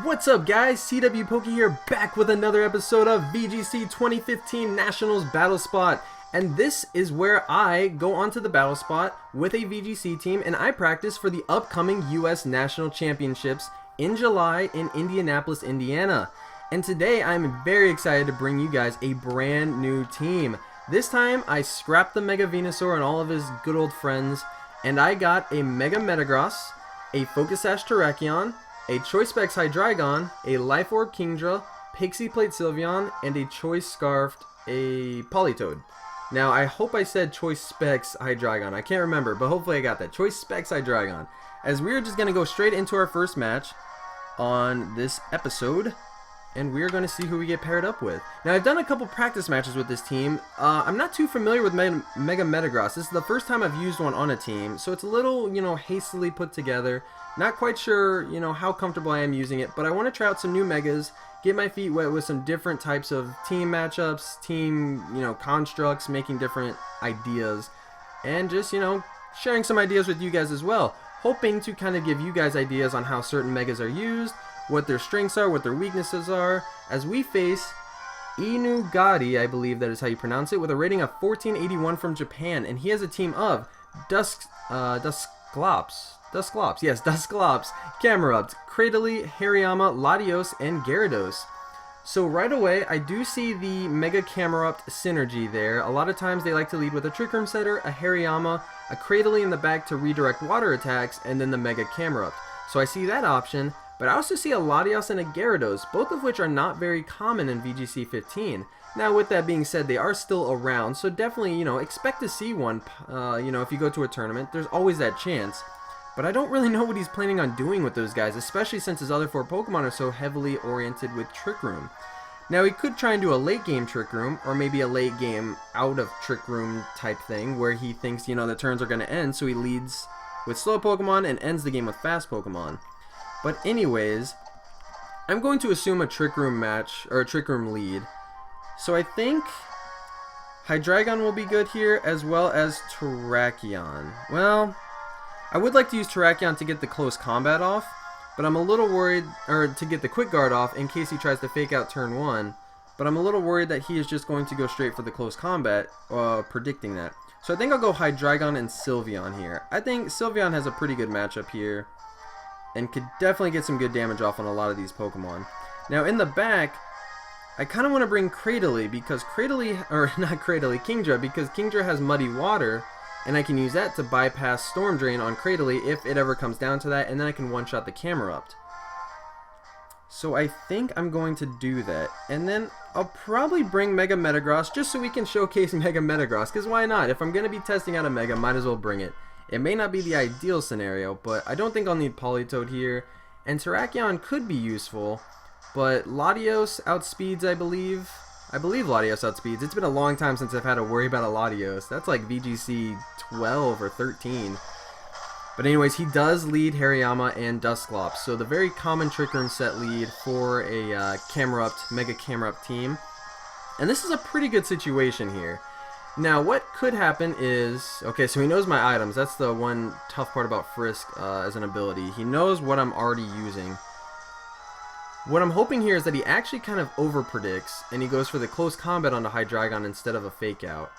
What's up guys, CWpoke here, back with another episode of VGC 2015 Nationals Battle Spot. And this is where I go onto the battle spot with a VGC team and I practice for the upcoming US National Championships in July in Indianapolis, Indiana. And today I'm very excited to bring you guys a brand new team. This time I scrapped the Mega Venusaur and all of his good old friends, and I got a Mega Metagross, a Focus Sash Terrakion, a Choice Specs Hydreigon, a Life Orb Kingdra, Pixie Plate Sylveon, and a Choice Scarfed a Politoed. Now, I hope I said Choice Specs Hydreigon. I can't remember, but hopefully I got that. Choice Specs Hydreigon. As we're just going to go straight into our first match on this episode, and we're going to see who we get paired up with. Now, I've done a couple practice matches with this team. I'm not too familiar with Mega Metagross. This is the first time I've used one on a team, so it's a little, hastily put together. Not quite sure, how comfortable I am using it, but I want to try out some new Megas, get my feet wet with some different types of team matchups, team, constructs, making different ideas, and just, sharing some ideas with you guys as well. Hoping to kind of give you guys ideas on how certain Megas are used, what their strengths are, what their weaknesses are, as we face Inugadi, I believe that is how you pronounce it, with a rating of 1481 from Japan, and he has a team of Dusclops, Camerupt, Cradily, Hariyama, Latios, and Gyarados. So right away, I do see the Mega Camerupt synergy there. A lot of times they like to lead with a Trick Room Setter, a Hariyama, a Cradily in the back to redirect water attacks, and then the Mega Camerupt. So I see that option, but I also see a Latios and a Gyarados, both of which are not very common in VGC 15. Now with that being said, they are still around, so definitely, expect to see one, if you go to a tournament, there's always that chance. But I don't really know what he's planning on doing with those guys, especially since his other four Pokemon are so heavily oriented with Trick Room. Now he could try and do a late game Trick Room, or maybe a late game out of Trick Room type thing, where he thinks, the turns are going to end, so he leads with slow Pokemon and ends the game with fast Pokemon. But anyways, I'm going to assume a Trick Room match, or a Trick Room lead. So I think Hydreigon will be good here, as well as Terrakion. Well, I would like to use Terrakion to get the close combat off, but I'm a little worried, or to get the quick guard off in case he tries to fake out turn 1. But I'm a little worried that he is just going to go straight for the close combat, predicting that. So I think I'll go Hydreigon and Sylveon here. I think Sylveon has a pretty good matchup here, and could definitely get some good damage off on a lot of these Pokemon. Now in the back, I kind of want to bring Cradily, because Kingdra, because Kingdra has Muddy Water, and I can use that to bypass Storm Drain on Cradily if it ever comes down to that, and then I can one-shot the Camerupt. So I think I'm going to do that, and then I'll probably bring Mega Metagross just so we can showcase Mega Metagross, because why not? If I'm going to be testing out a Mega, might as well bring it. It may not be the ideal scenario, but I don't think I'll need Politoed here, and Terrakion could be useful, but Latios outspeeds, I believe Latios outspeeds. It's been a long time since I've had to worry about a Latios. That's like VGC 12 or 13. But anyways, he does lead Hariyama and Dusclops, so the very common Trick Room set lead for a Mega Camerupt team. And this is a pretty good situation here. Now, what could happen is, okay, so he knows my items. That's the one tough part about Frisk as an ability. He knows what I'm already using. What I'm hoping here is that he actually kind of over-predicts, and he goes for the close combat onto Hydreigon instead of a fake out.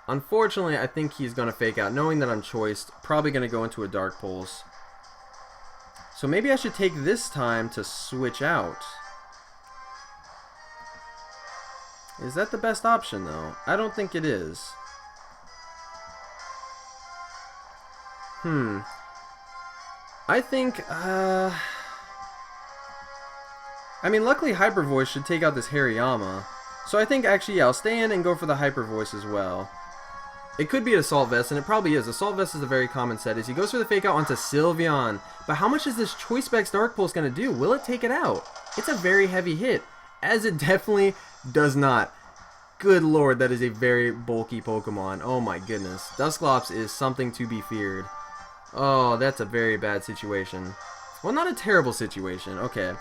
Unfortunately, I think he's going to fake out, knowing that I'm choiced, probably going to go into a Dark Pulse. So maybe I should take this time to switch out. Is that the best option, though? I don't think it is. I think, I mean, luckily Hyper Voice should take out this Hariyama. So I think, actually, yeah, I'll stay in and go for the Hyper Voice as well. It could be an Assault Vest, and it probably is. Assault Vest is a very common set. As he goes for the fake out onto Sylveon. But how much is this Choice Specs Dark Pulse going to do? Will it take it out? It's a very heavy hit, as it definitely does not. Good lord, that is a very bulky Pokemon. Oh my goodness. Dusclops is something to be feared. Oh, that's a very bad situation. Well, not a terrible situation. Okay.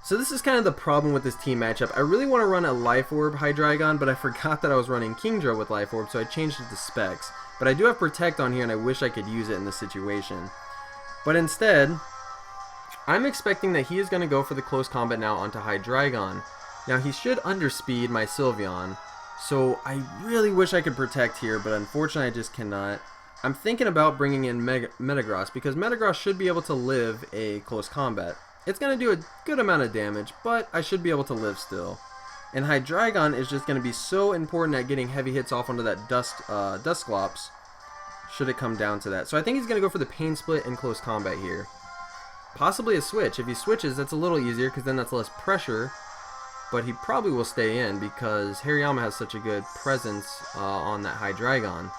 So this is kind of the problem with this team matchup. I really want to run a Life Orb Hydreigon, but I forgot that I was running Kingdra with Life Orb, so I changed it to Specs. But I do have Protect on here, and I wish I could use it in this situation. But instead, I'm expecting that he is going to go for the close combat now onto Hydreigon. Now he should underspeed my Sylveon, so I really wish I could protect here, but unfortunately I just cannot. I'm thinking about bringing in Metagross, because Metagross should be able to live a close combat. It's going to do a good amount of damage, but I should be able to live still. And Hydreigon is just going to be so important at getting heavy hits off onto that Dusclops, should it come down to that. So I think he's going to go for the Pain Split in close combat here. Possibly a switch. If he switches, that's a little easier, because then that's less pressure. But he probably will stay in, because Hariyama has such a good presence on that Hydreigon.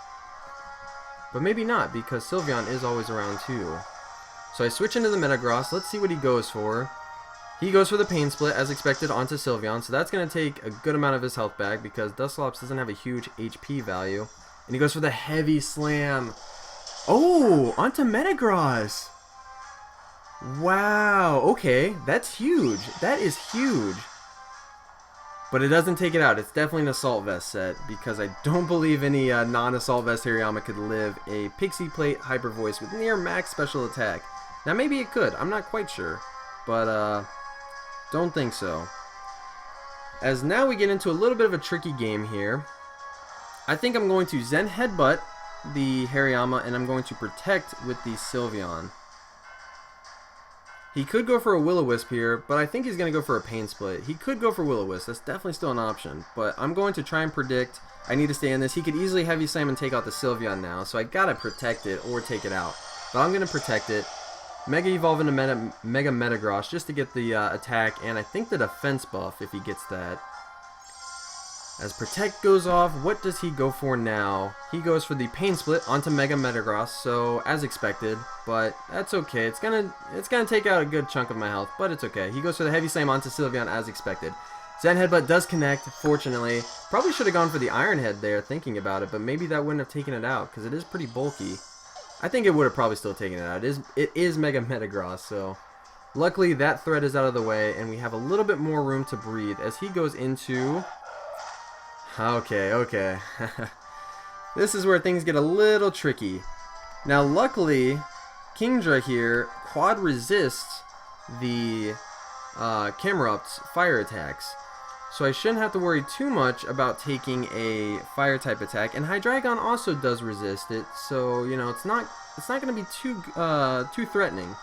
But maybe not, because Sylveon is always around too. So I switch into the Metagross. Let's see what he goes for. He goes for the Pain Split, as expected, onto Sylveon. So that's going to take a good amount of his health back, because Dusclops doesn't have a huge HP value. And he goes for the Heavy Slam. Oh, onto Metagross. Wow, okay, that's huge. That is huge. But it doesn't take it out. It's definitely an Assault Vest set, because I don't believe any non-Assault Vest Hariyama could live a Pixie Plate Hyper Voice with near max special attack. Now maybe it could, I'm not quite sure, but don't think so. As now we get into a little bit of a tricky game here. I think I'm going to Zen Headbutt the Hariyama, and I'm going to Protect with the Sylveon. He could go for a Will-O-Wisp here, but I think he's going to go for a Pain Split. He could go for Will-O-Wisp. That's definitely still an option, but I'm going to try and predict. I need to stay in this. He could easily Heavy Slam and take out the Sylveon now, so I got to protect it or take it out. But I'm going to protect it. Mega Evolve into Mega Metagross just to get the attack, and I think the defense buff if he gets that. As Protect goes off, what does he go for now? He goes for the Pain Split onto Mega Metagross, so as expected, but that's okay. It's gonna take out a good chunk of my health, but it's okay. He goes for the Heavy Slam onto Sylveon as expected. Zen Headbutt does connect, fortunately. Probably should have gone for the Iron Head there, thinking about it, but maybe that wouldn't have taken it out, because it is pretty bulky. I think it would have probably still taken it out. It is Mega Metagross, so luckily that threat is out of the way, and we have a little bit more room to breathe as he goes into... Okay. This is where things get a little tricky. Now, luckily, Kingdra here quad resists the Camerupt's fire attacks. So I shouldn't have to worry too much about taking a fire type attack. And Hydreigon also does resist it, so you know it's not going to be too threatening.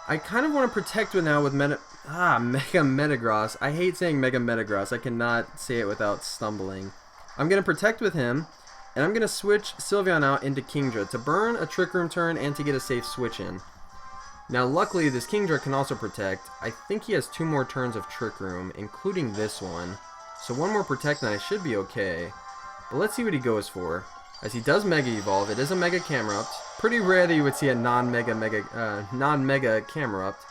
I kind of want to protect with now with Mega Metagross. I hate saying Mega Metagross. I cannot say it without stumbling. I'm going to protect with him, and I'm going to switch Sylveon out into Kingdra to burn a Trick Room turn and to get a safe switch in. Now, luckily, this Kingdra can also protect. I think he has 2 more turns of Trick Room, including this one. So 1 more protect and I should be okay. But let's see what he goes for. As he does Mega Evolve, it is a Mega Camerupt. Pretty rare that you would see a non-Mega Camerupt.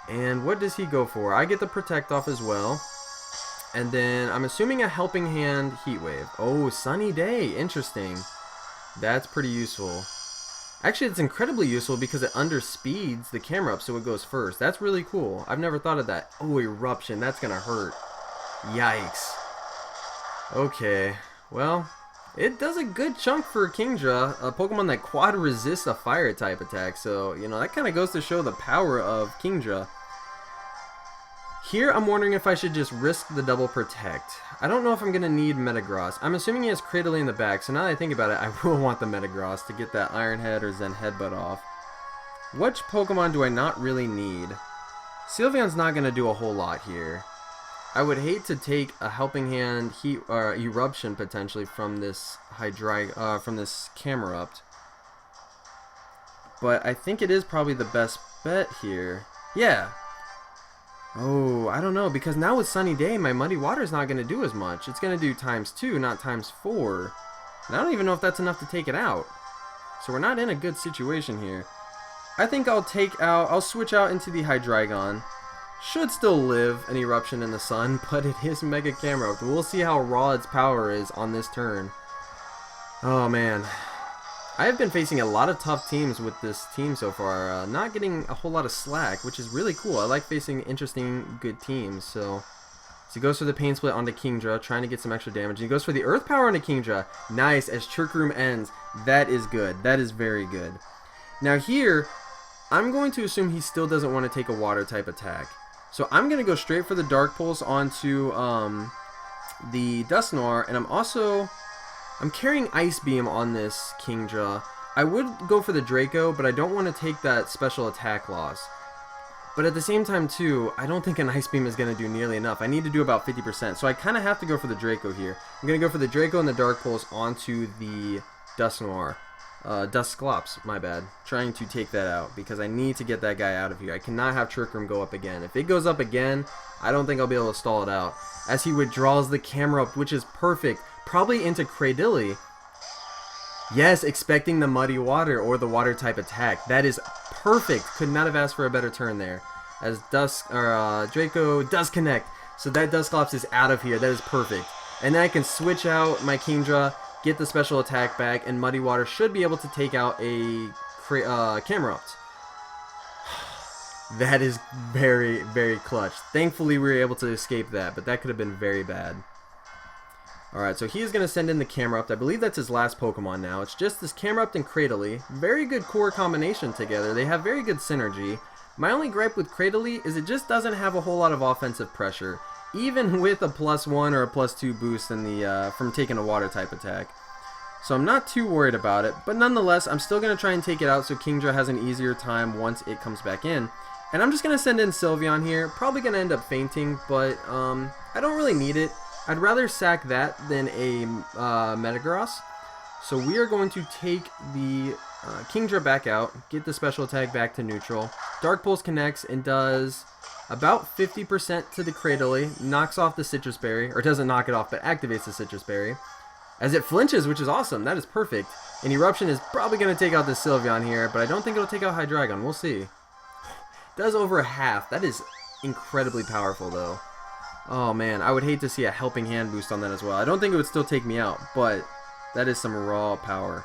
And what does he go for? I get the Protect off as well. And then I'm assuming a Helping Hand Heat Wave. Oh, Sunny Day. Interesting. That's pretty useful. Actually, it's incredibly useful because it underspeeds the Camerupt so it goes first. That's really cool. I've never thought of that. Oh, Eruption. That's going to hurt. Yikes. Okay. Well... it does a good chunk for Kingdra, a Pokemon that quad resists a fire type attack, so, you know, that kind of goes to show the power of Kingdra. Here, I'm wondering if I should just risk the double protect. I don't know if I'm going to need Metagross. I'm assuming he has Cradily in the back, so now that I think about it, I will want the Metagross to get that Iron Head or Zen Headbutt off. Which Pokemon do I not really need? Sylveon's not going to do a whole lot here. I would hate to take a Helping Hand Heat or Eruption potentially from this Camerupt, but I think it is probably the best bet here. Yeah. Oh, I don't know, because now with Sunny Day, my Muddy Water is not going to do as much. It's going to do ×2, not ×4. And I don't even know if that's enough to take it out. So we're not in a good situation here. I think I'll switch out into the Hydreigon. Should still live an Eruption in the sun, but it is Mega Camerupt. We'll see how raw its power is on this turn. Oh man. I have been facing a lot of tough teams with this team so far. Not getting a whole lot of slack, which is really cool. I like facing interesting, good teams. So he goes for the Pain Split onto Kingdra, trying to get some extra damage. And he goes for the Earth Power onto Kingdra. Nice, as Trick Room ends. That is good. That is very good. Now here... I'm going to assume he still doesn't want to take a water type attack. So I'm going to go straight for the Dark Pulse onto the Dusknoir, and I'm carrying Ice Beam on this Kingdra. I would go for the Draco, but I don't want to take that special attack loss. But at the same time, too, I don't think an Ice Beam is going to do nearly enough. I need to do about 50%, so I kind of have to go for the Draco here. I'm going to go for the Draco and the Dark Pulse onto the Dusknoir. Dusclops, my bad. Trying to take that out, because I need to get that guy out of here. I cannot have Trick Room go up again. If it goes up again, I don't think I'll be able to stall it out. As he withdraws the camera up, which is perfect. Probably into Cradily. Yes, expecting the Muddy Water or the Water type attack. That is perfect. Could not have asked for a better turn there. As Draco does connect. So that Dusclops is out of here. That is perfect. And then I can switch out my Kingdra, get the special attack back, and Muddy Water should be able to take out a Camerupt. That is very, very clutch. Thankfully, we were able to escape that, but that could have been very bad. Alright, so he is going to send in the Camerupt. I believe that's his last Pokemon now. It's just this Camerupt and Cradily. Very good core combination together. They have very good synergy. My only gripe with Cradily is it just doesn't have a whole lot of offensive pressure, even with a +1 or a +2 boost in the from taking a water type attack. So I'm not too worried about it, but nonetheless, I'm still going to try and take it out so Kingdra has an easier time once it comes back in. And I'm just going to send in Sylveon here. Probably going to end up fainting, but I don't really need it. I'd rather sack that than a Metagross. So we are going to take the Kingdra back out, get the special attack back to neutral. Dark Pulse connects and does about 50% to the Cradily, knocks off the Citrus Berry, or doesn't knock it off, but activates the Citrus Berry. As it flinches, which is awesome, that is perfect. And Eruption is probably going to take out this Sylveon here, but I don't think it'll take out Hydreigon, we'll see. Does over half, that is incredibly powerful though. Oh man, I would hate to see a Helping Hand boost on that as well. I don't think it would still take me out, but that is some raw power.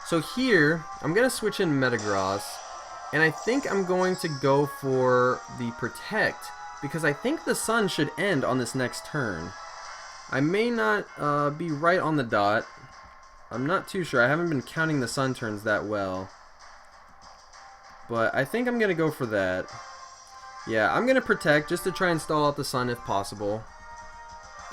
So here, I'm going to switch in Metagross, and I think I'm going to go for the Protect, because I think the sun should end on this next turn. I may not be right on the dot. I'm not too sure. I haven't been counting the sun turns that well. But I think I'm going to go for that. Yeah, I'm going to Protect just to try and stall out the sun if possible.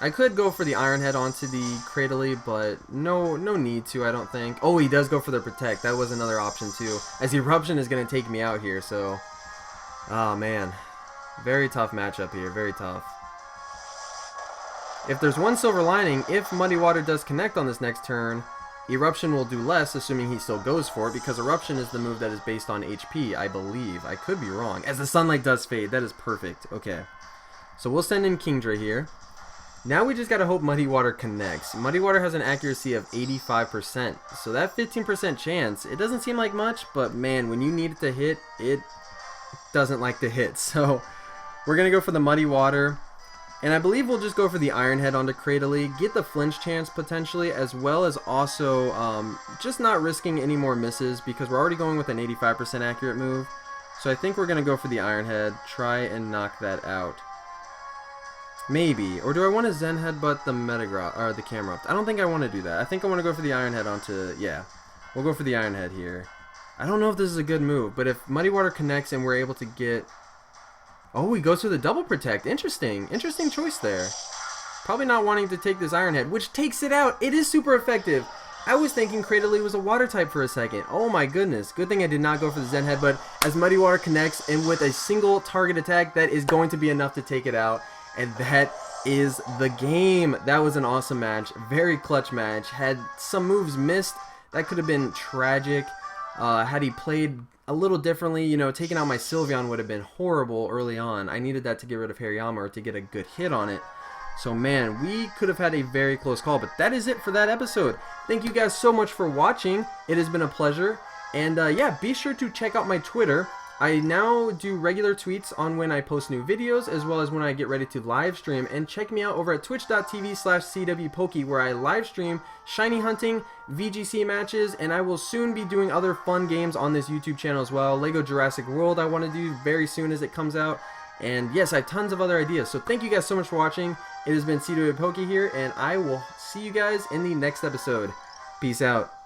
I could go for the Iron Head onto the Cradily, but no need to, I don't think. Oh, he does go for the Protect. That was another option too. As Eruption is going to take me out here, so... Oh, man. Very tough matchup here, very tough. If there's one silver lining, if Muddy Water does connect on this next turn, Eruption will do less, assuming he still goes for it, because Eruption is the move that is based on HP, I believe. I could be wrong. As the sunlight does fade, that is perfect. Okay. So we'll send in Kingdra here. Now we just gotta hope Muddy Water connects. Muddy Water has an accuracy of 85%, so that 15% chance, it doesn't seem like much, but man, when you need it to hit, it doesn't like to hit. So we're gonna go for the Muddy Water. And I believe we'll just go for the Iron Head onto Cradily, get the flinch chance potentially, as well as also just not risking any more misses because we're already going with an 85% accurate move. So I think we're going to go for the Iron Head, try and knock that out. Maybe. Or do I want to Zen Headbutt the Metagross, or the Camerupt? I don't think I want to do that. I think I want to go for the Iron Head onto, yeah. We'll go for the Iron Head here. I don't know if this is a good move, but if Muddy Water connects and we're able to get... Oh, he goes for the double Protect. Interesting. Interesting choice there. Probably not wanting to take this Iron Head, which takes it out. It is super effective. I was thinking Cradily was a water type for a second. Oh my goodness. Good thing I did not go for the Zen Head, but as Muddy Water connects and with a single target attack, that is going to be enough to take it out. And that is the game. That was an awesome match. Very clutch match. Had some moves missed. That could have been tragic. Had he played a little differently, you know, taking out my Sylveon would have been horrible early on. I needed that to get rid of Hariyama or to get a good hit on it. So man, we could have had a very close call, but that is it for that episode. Thank you guys so much for watching. It has been a pleasure. And yeah, be sure to check out my Twitter. I now do regular tweets on when I post new videos, as well as when I get ready to live stream. And check me out over at twitch.tv/CWpoke, where I live stream shiny hunting, VGC matches, and I will soon be doing other fun games on this YouTube channel as well. Lego Jurassic World I want to do very soon as it comes out. And yes, I have tons of other ideas. So thank you guys so much for watching. It has been CWpoke here, and I will see you guys in the next episode. Peace out.